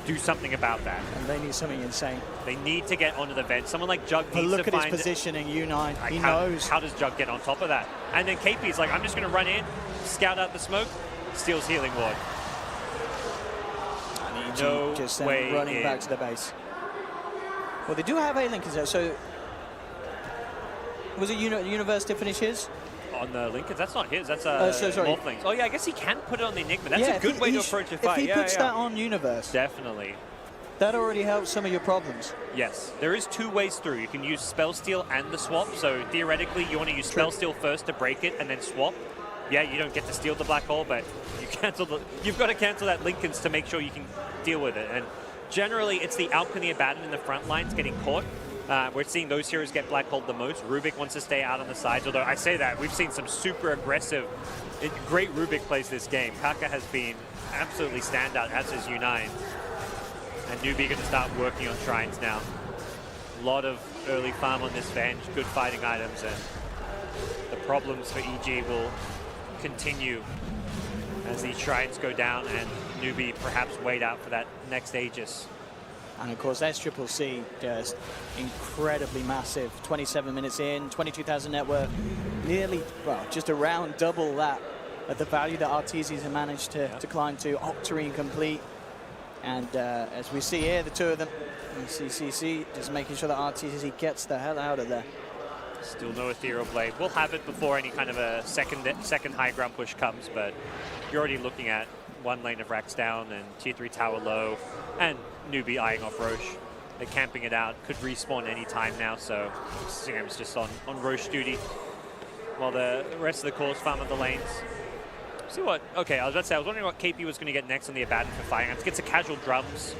do something about that. And they need something insane. They need to get onto the vent. Someone like Jug needs to find... Look at his positioning, U9. He knows. How does Jug get on top of that? And then KP's like, I'm just going to run in, scout out the smoke, steals Healing Ward. No just way running back to the base. Well, they do have a Lincoln there, so... Was it Universe to finish his? On the Lincolns? That's not his, that's Morphlings. Oh yeah, I guess he can put it on the Enigma. That's a good way to approach a fight. If he puts that on Universe, definitely. That already helps some of your problems. Yes, there is 2 ways through. You can use Spell Steal and the swap, so theoretically you want to use Spell Steal first to break it and then swap. Yeah, you don't get to steal the black hole, but you've got to cancel that Lincolns to make sure you can deal with it. And generally it's the Alchemy Abaddon in the front lines getting caught. We're seeing those heroes get black holed the most. Rubik wants to stay out on the sides, although I say that, we've seen some super aggressive, great Rubik plays this game. Kaka has been absolutely standout, as is U9. And Newbee going to start working on shrines now. A lot of early farm on this Venge, good fighting items, and the problems for EG will continue as these shrines go down and Newbee perhaps wait out for that next Aegis. And of course, SCCC just incredibly massive. 27 minutes in, 22,000 net worth, nearly, well, just around double that at the value that Arteezy's have managed to climb to. Octarine complete. And as we see here, the two of them, CCC just making sure that Arteezy gets the hell out of there. Still no Ethereal Blade. We'll have it before any kind of a second high ground push comes, but you're already looking at 1 lane of racks down and tier 3 tower low, and Newbee eyeing off Roche. They're camping it out, could respawn any time now, so Singham's just on Roche duty while the rest of the cores farm at the lanes. See what, okay, I was about to say, I was wondering what KP was going to get next on the Abaddon for fighting. It gets a casual drums,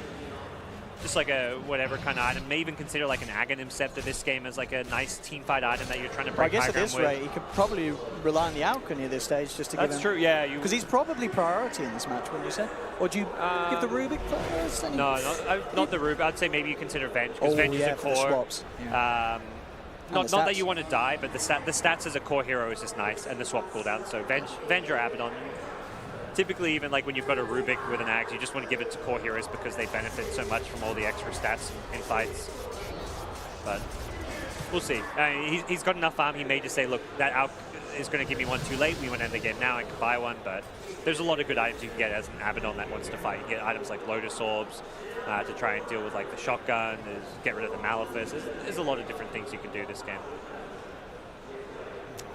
just like a whatever kind of item. May even consider like an Aghanim Scepter this game as like a nice team fight item that you're trying to break. I guess at this rate, he could probably rely on the Alchemy at this stage just to give him... That's true, yeah. Because he's probably priority in this match, wouldn't you say? Or do you give the Rubik first? No, not the Rubik. I'd say maybe you consider Venge, because Venge is a core. Swaps. Yeah. Not that you want to die, but the stats as a core hero is just nice, and the swap cooldown. So Venge or Abaddon. Typically, even like when you've got a Rubik with an Axe, you just want to give it to core heroes because they benefit so much from all the extra stats in fights. But We'll see. He's got enough arm. He may just say, look, that out is going to give me one too late. We want to end the game now. I can buy one, but there's a lot of good items you can get as an Abaddon that wants to fight. You get items like Lotus Orbs to try and deal with like the shotgun, get rid of the Malefice. There's a lot of different things you can do this game.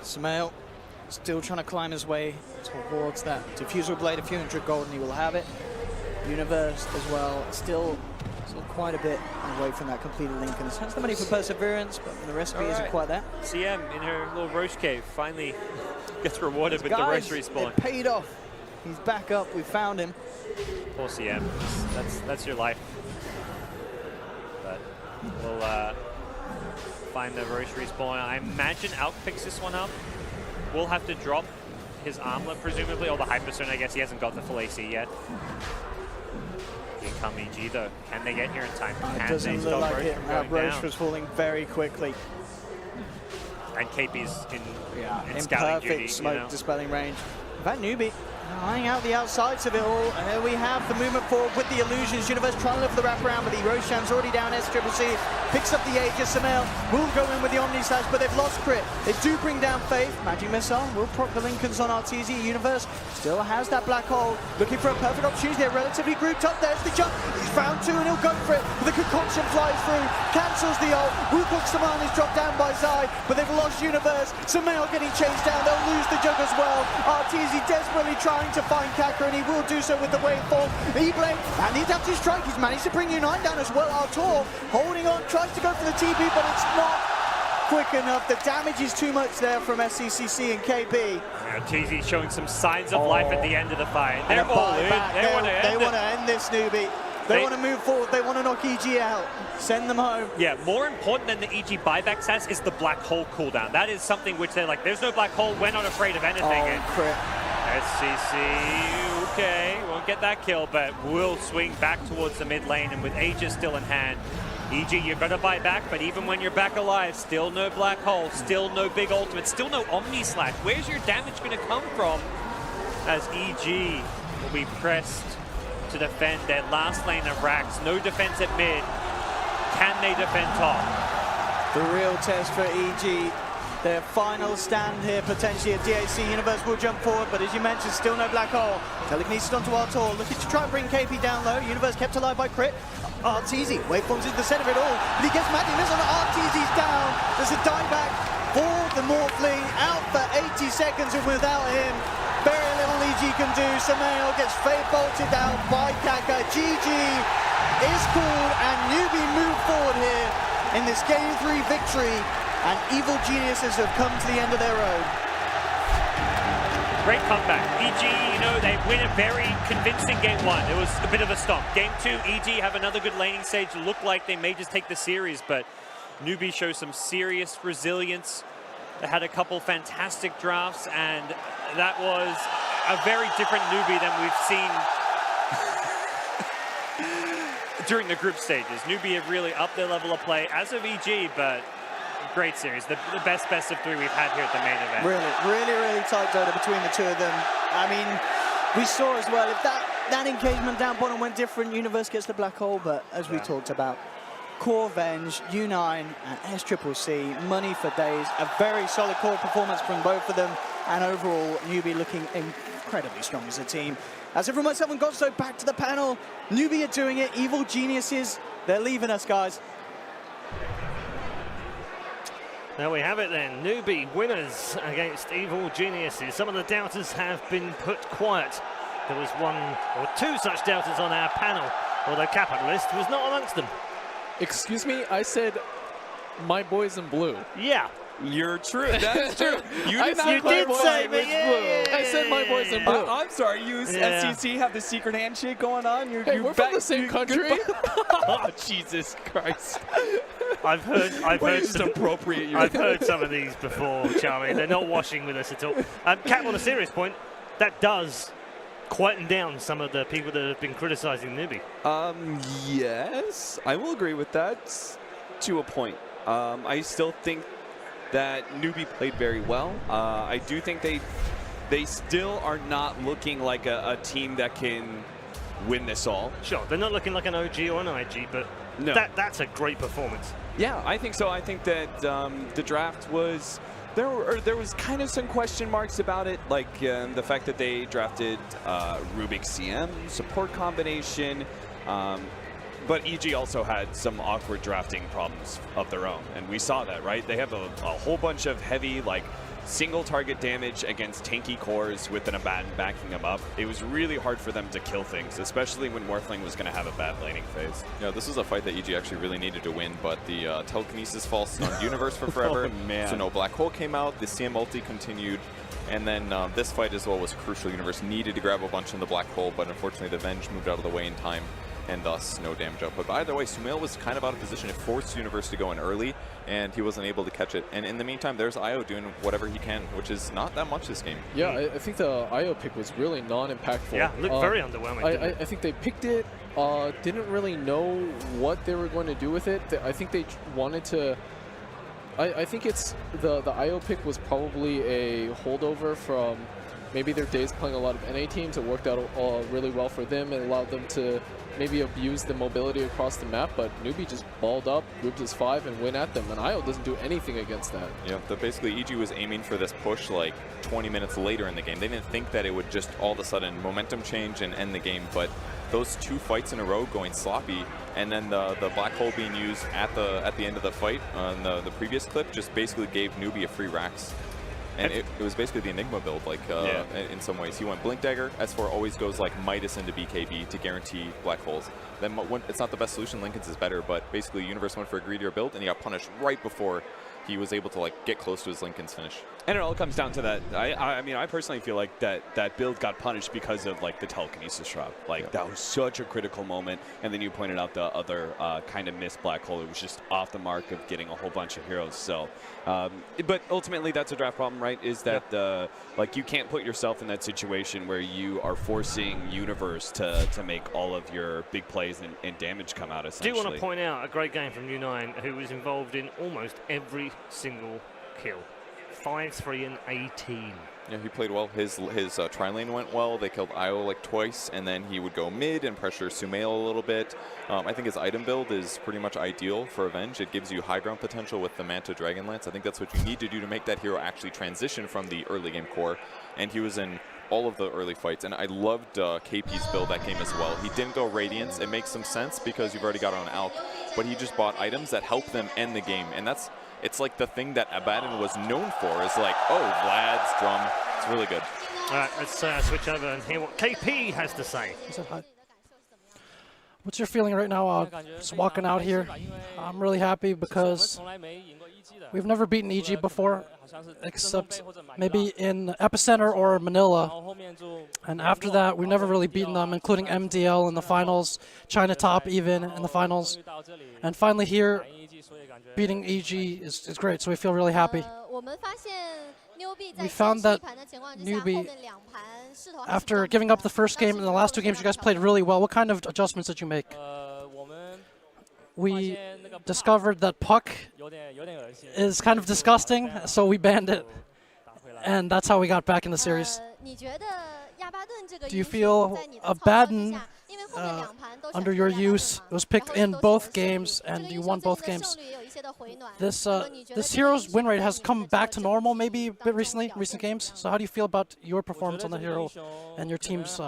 Sumail still trying to climb his way towards that Diffusal Blade. A few hundred gold and he will have it. Universe as well, still quite a bit away from that completed Lincoln. Has the money for Perseverance, but the recipe isn't quite there. CM in her little Roche cave finally gets rewarded with the Roche respawn. It paid off. He's back up. We found him. Poor CM. That's your life. But we'll find the Roche respawn. I imagine Alk picks this one up. We'll have to drop his armlet, presumably, or the Hyperzone, I guess. He hasn't got the full AC yet. Here come EG, though. Can they get here in time? It doesn't look like it. Roche was falling very quickly. And KP's in in scouting perfect duty, smoke dispelling range. In fact, Newbee eyeing out the outsides of it all. And there we have the movement forward with the illusions. Universe trying to look for the wraparound, but the Roshan's already down. SCCC picks up the Aegis. Sumail will go in with the Omni Slash, but they've lost crit. They do bring down Faith. Magic Missile will proc the Lincolns on RTZ. Universe still has that black hole. Looking for a perfect opportunity. They're relatively grouped up. There's the jump. He's found two and he'll go for it. But the concoction flies through. Cancels the ult. Wukong Saman is dropped down by Zai, but they've lost Universe. Sumail getting chased down. They'll lose the jug as well. RTZ desperately trying to find Kaka, and he will do so with the waveform. E-Blade and the adaptive strike. He's managed to bring U9 down as well. Artur holding on, tries to go for the TP, but it's not quick enough. The damage is too much there from SCCC and KB. TZ showing some signs of life at the end of the fight. They're all in. They want to end this, Newbie. They want to move forward. They want to knock EG out. Send them home. Yeah, more important than the EG buyback stats is the black hole cooldown. That is something which they're like, there's no black hole. We're not afraid of anything. Crit. SCC, okay, won't get that kill, but will swing back towards the mid lane, and with Aegis still in hand, EG, you're going to buy back, but even when you're back alive, still no black hole, still no big ultimate, still no Omni Slash. Where's your damage going to come from as EG will be pressed to defend their last lane of racks? No defense at mid. Can they defend top? The real test for EG. Their final stand here, potentially at DAC. Universe will jump forward, but as you mentioned, still no black hole. Telekinesis onto Artur, looking to try and bring KP down low. Universe kept alive by crit. RTZ, waveforms into the center of it all, but he gets Magic Missile. RTZ's down. There's a dieback for the Morphling, out for 80 seconds, and without him, very little EG can do. Sumail gets fade bolted out by Kaka. GG is called, and Newbee move forward here in this Game 3 victory. And Evil Geniuses have come to the end of their road. Great comeback. EG, they win a very convincing Game 1. It was a bit of a stomp. Game 2, EG have another good laning stage. Look like they may just take the series, but Newbee shows some serious resilience. They had a couple fantastic drafts, and that was a very different Newbee than we've seen during the group stages. Newbee have really upped their level of play, as of EG, but great series. The best of 3 we've had here at the main event. Really tight Dota between the two of them. I mean, we saw as well, if that engagement down bottom went different, Universe gets the black hole, but as we talked about, Core Venge, U9 and SCCC, money for days. A very solid core performance from both of them, and overall, Newbee looking incredibly strong as a team. As if from myself and Godso back to the panel, Newbee are doing it. Evil Geniuses, they're leaving us, guys. There we have it then, Newbee winners against Evil Geniuses. Some of the doubters have been put quiet. There was one or two such doubters on our panel, although Capitalist was not amongst them. Excuse me, I said my boys in blue. Yeah. You're true. That's true. You did say, but I said my boys in blue. I'm sorry. You SCC have the secret handshake going on. We're from the same country. Oh, Jesus Christ. I've heard just appropriate your I've heard some of these before, Charlie. They're not washing with us at all. Cap, on a serious point, that does quieten down some of the people that have been criticizing Newbee. Yes, I will agree with that to a point. I still think that Newbee played very well. I do think they still are not looking like a team that can win this all. Sure, they're not looking like an OG or an IG, but No. that's a great performance. Yeah, I think so. I think that the draft was there was kind of some question marks about it, like the fact that they drafted Rubik CM support combination. But EG also had some awkward drafting problems of their own, and we saw that, right? They have a whole bunch of heavy, like, single target damage against tanky cores with an Abaddon backing them up. It was really hard for them to kill things, especially when Morphling was going to have a bad laning phase. Yeah, this was a fight that EG actually really needed to win, but the telekinesis false stunned Universe for forever. Oh, man. So no Black Hole came out, the CM ulti continued, and then this fight as well was crucial. Universe needed to grab a bunch in the Black Hole, but unfortunately the Venge moved out of the way in time, and thus no damage output. But either way, Sumail was kind of out of position. It forced Universe to go in early, and he wasn't able to catch it. And in the meantime, there's IO doing whatever he can, which is not that much this game. Yeah, I think the IO pick was really non-impactful. Yeah, looked very underwhelming. I think they picked it, didn't really know what they were going to do with it. I think they wanted to... I think it's the IO pick was probably a holdover from maybe their days playing a lot of NA teams. It worked out really well for them and allowed them to maybe abuse the mobility across the map, but Newbee just balled up, grouped his 5, and went at them, and IO doesn't do anything against that. Yeah, basically EG was aiming for this push like 20 minutes later in the game. They didn't think that it would just all of a sudden momentum change and end the game, but those 2 fights in a row going sloppy, and then the Black Hole being used at the end of the fight on the previous clip just basically gave Newbee a free Rax. And it was basically the Enigma build, like in some ways. He went Blink Dagger. S4 always goes like Midas into BKB to guarantee Black Holes. Then when it's not the best solution, Linken's is better, but basically Universe went for a greedier build, and he got punished right before he was able to like get close to his Linken's finish. And it all comes down to that. I mean, I personally feel like that build got punished because of like the telekinesis drop. Like that was such a critical moment. And then you pointed out the other kind of missed Black Hole. It was just off the mark of getting a whole bunch of heroes. So, but ultimately that's a draft problem, right? Is that like you can't put yourself in that situation where you are forcing Universe to make all of your big plays and damage come out. Essentially. I do want to point out a great game from U9, who was involved in almost every single kill. 5-3 and 18. Yeah, he played well. His tri-lane went well. They killed IO like twice, and then he would go mid and pressure Sumail a little bit. I think his item build is pretty much ideal for Avenge. It gives you high ground potential with the Manta Dragonlance. I think that's what you need to do to make that hero actually transition from the early game core, and he was in all of the early fights, and I loved KP's build that game as well. He didn't go Radiance. It makes some sense because you've already got on Alk, but he just bought items that help them end the game, and it's like the thing that Abaddon was known for, is like, oh, Vlad's drum. It's really good. All right, let's switch over and hear what KP has to say. What's your feeling right now just walking out here? I'm really happy because we've never beaten EG before, except maybe in Epicenter or Manila. And after that, we've never really beaten them, including MDL in the finals, China Top even in the finals. And finally here, beating EG is great, so we feel really happy. We found that Newbee, after giving up the first game and the last 2 games, you guys played really well. What kind of adjustments did you make? We discovered that Puck is kind of disgusting, so we banned it. And that's how we got back in the series. Do you feel Abaddon, under your use, was picked in both games and you won both games? This hero's win rate has come back to normal maybe a bit recently, recent games. So how do you feel about your performance on the hero and your team's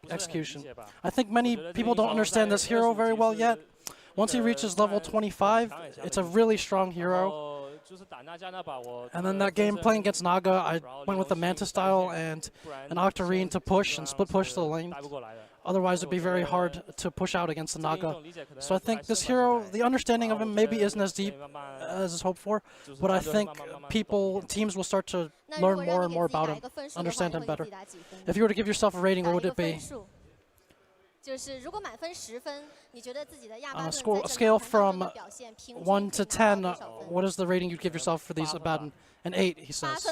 execution? I think many people don't understand this hero very well yet. Once he reaches level 25, it's a really strong hero. And then that game playing against Naga, I went with the Manta style and an Octarine to push and split push the lane. Otherwise, it'd be very hard to push out against the Naga. So I think this hero, the understanding of him maybe isn't as deep as is hoped for, but I think teams will start to learn more and more about him, understand him better. If you were to give yourself a rating, what would it be? On a scale from 1 to 10, what is the rating you'd give yourself for these Abaddon? An 8, he says.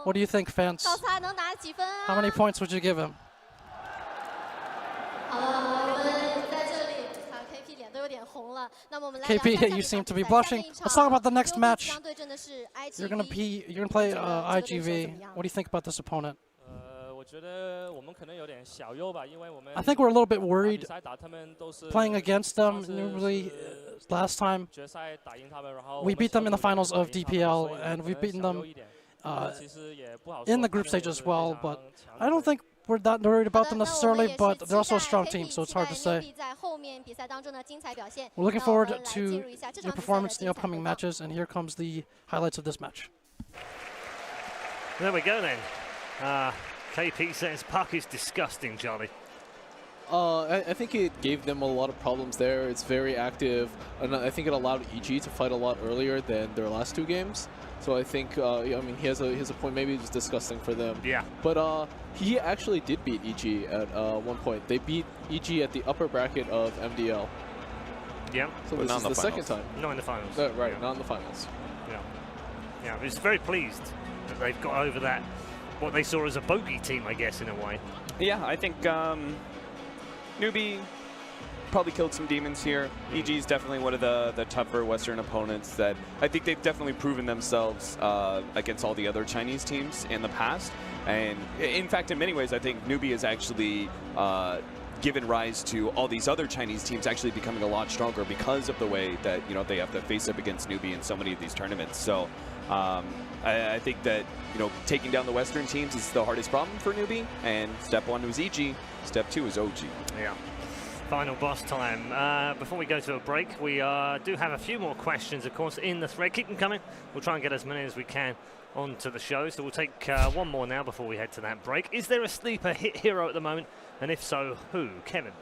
What do you think, fans? How many points would you give him? KP, you seem to be blushing. Let's talk about the next match. You're gonna play IGV. What do you think about this opponent? I think we're a little bit worried playing against them. Usually, last time we beat them in the finals of DPL, and we've beaten them in the group stage as well. But I don't think we're that worried about them necessarily, but they're also a strong team, so it's hard to say. We're looking forward to your performance in the upcoming matches, and here comes the highlights of this match. There we go then. KP says puck is disgusting, Charlie. I think it gave them a lot of problems there. It's very active, and I think it allowed EG to fight a lot earlier than their last 2 games. So I think, I mean, he has a point. Maybe it was disgusting for them. Yeah. But he actually did beat EG at one point. They beat EG at the upper bracket of MDL. Yeah. So this is the second time. Not in the finals. Right, yeah. not in the finals. Yeah. Yeah, I was very pleased that they've got over that, what they saw as a bogey team, I guess, in a way. Yeah, I think Newbee probably killed some demons here. EG is definitely one of the tougher Western opponents that I think they've definitely proven themselves against all the other Chinese teams in the past. And in fact, in many ways, I think Newbee has actually given rise to all these other Chinese teams actually becoming a lot stronger because of the way that, you know, they have to face up against Newbee in so many of these tournaments. So I think that, you know, taking down the Western teams is the hardest problem for Newbee, and step 1 was EG, step 2 is OG. Yeah. Final boss time. Before we go to a break, we do have a few more questions, of course, in the thread. Keep them coming. We'll try and get as many as we can onto the show. So we'll take one more now before we head to that break. Is there a sleeper hit hero at the moment? And if so, who? Kevin?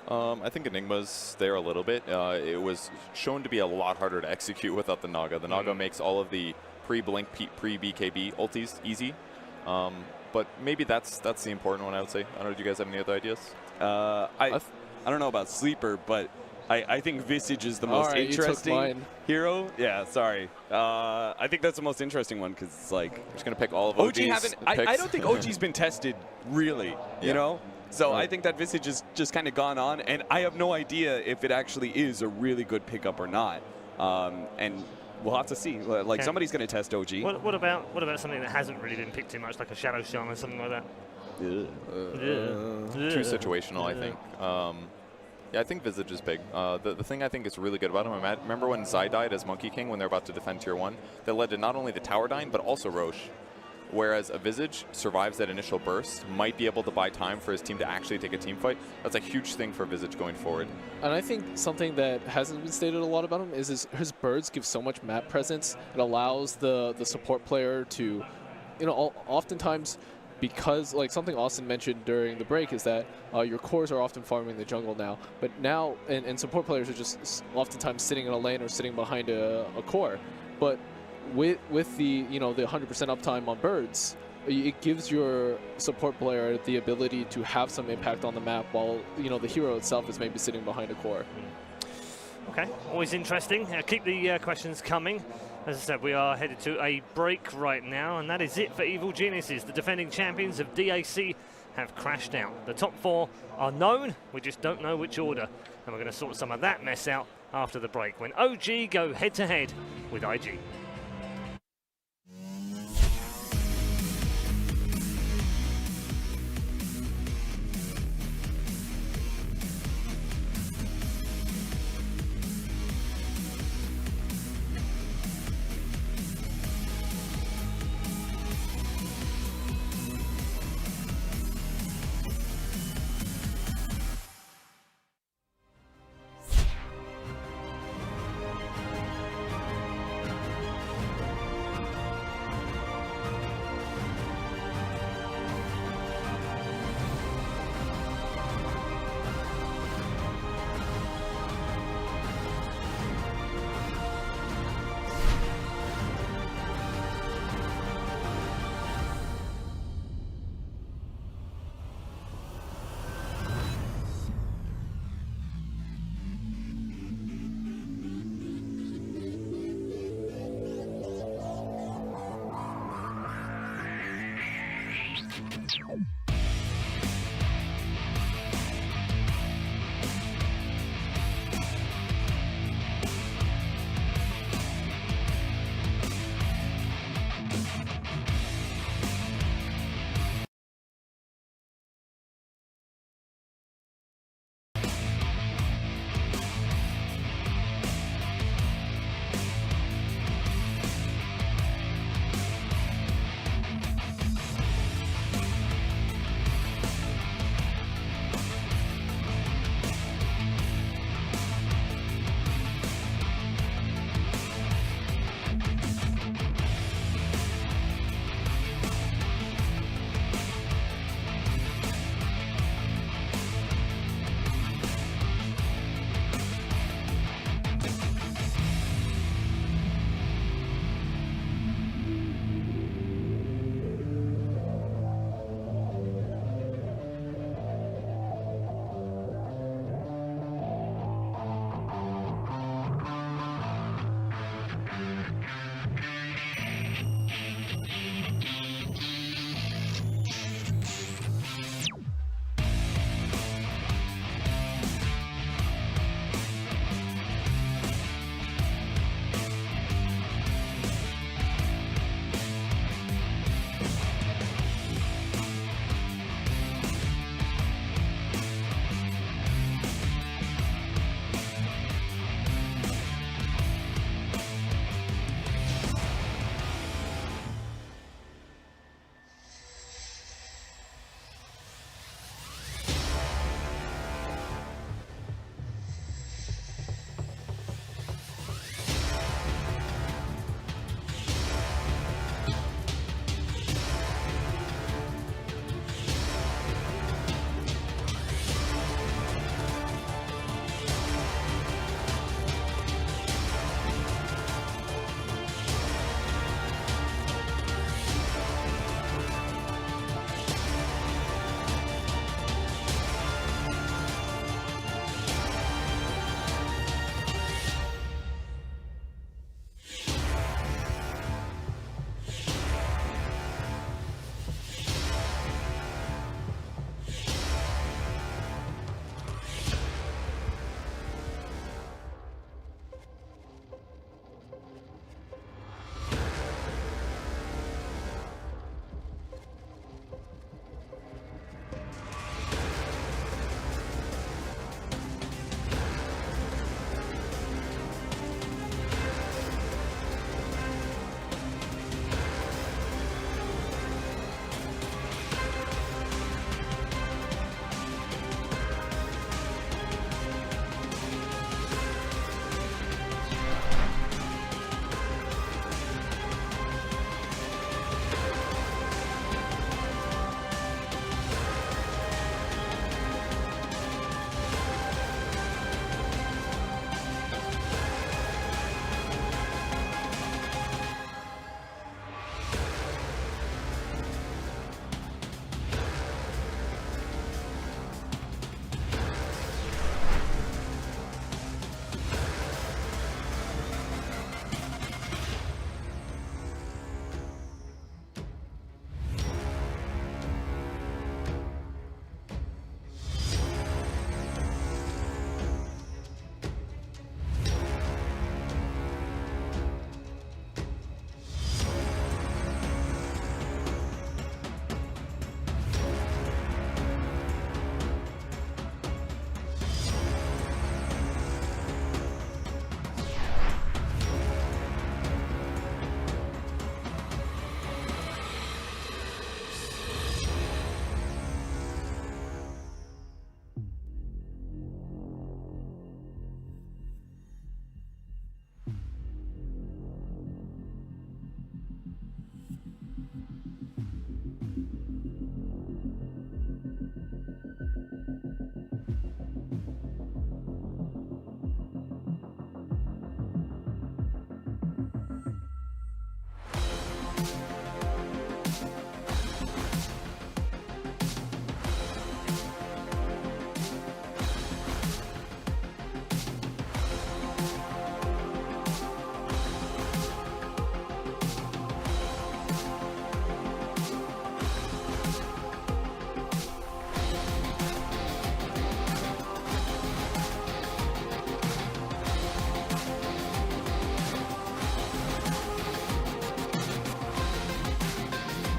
I think Enigma's there a little bit. It was shown to be a lot harder to execute without the Naga. The Naga makes all of the pre-Blink, pre-BKB ultis easy. But maybe that's the important one, I would say. I don't know, do you guys have any other ideas? I don't know about sleeper, but I think Visage is the most interesting hero. Yeah, sorry. I think that's the most interesting one because it's like I'm just gonna pick all of OG. OG's I don't think OG's been tested really. You know. So I think that Visage has just kind of gone on, and I have no idea if it actually is a really good pickup or not. And we'll have to see. Like somebody's going to test OG. What about something that hasn't really been picked too much, like a Shadow Shaman or something like that? Too situational, I think. Yeah, I think Visage is big. The thing I think is really good about him, I remember when Zai died as Monkey King when they're about to defend Tier 1, that led to not only the tower dying, but also Roche. Whereas a Visage survives that initial burst, might be able to buy time for his team to actually take a team fight. That's a huge thing for Visage going forward. And I think something that hasn't been stated a lot about him is his birds give so much map presence. It allows the support player to, you know, oftentimes, because like something Austin mentioned during the break is that your cores are often farming the jungle now, but now and support players are just oftentimes sitting in a lane or sitting behind a core. But with the, you know, the 100% uptime on birds, it gives your support player the ability to have some impact on the map while, you know, the hero itself is maybe sitting behind a core. Okay, always interesting. Keep the questions coming. As I said, we are headed to a break right now, and that is it for Evil Geniuses. The defending champions of DAC have crashed out. The top 4 are known, we just don't know which order. And we're going to sort some of that mess out after the break, when OG go head-to-head with IG.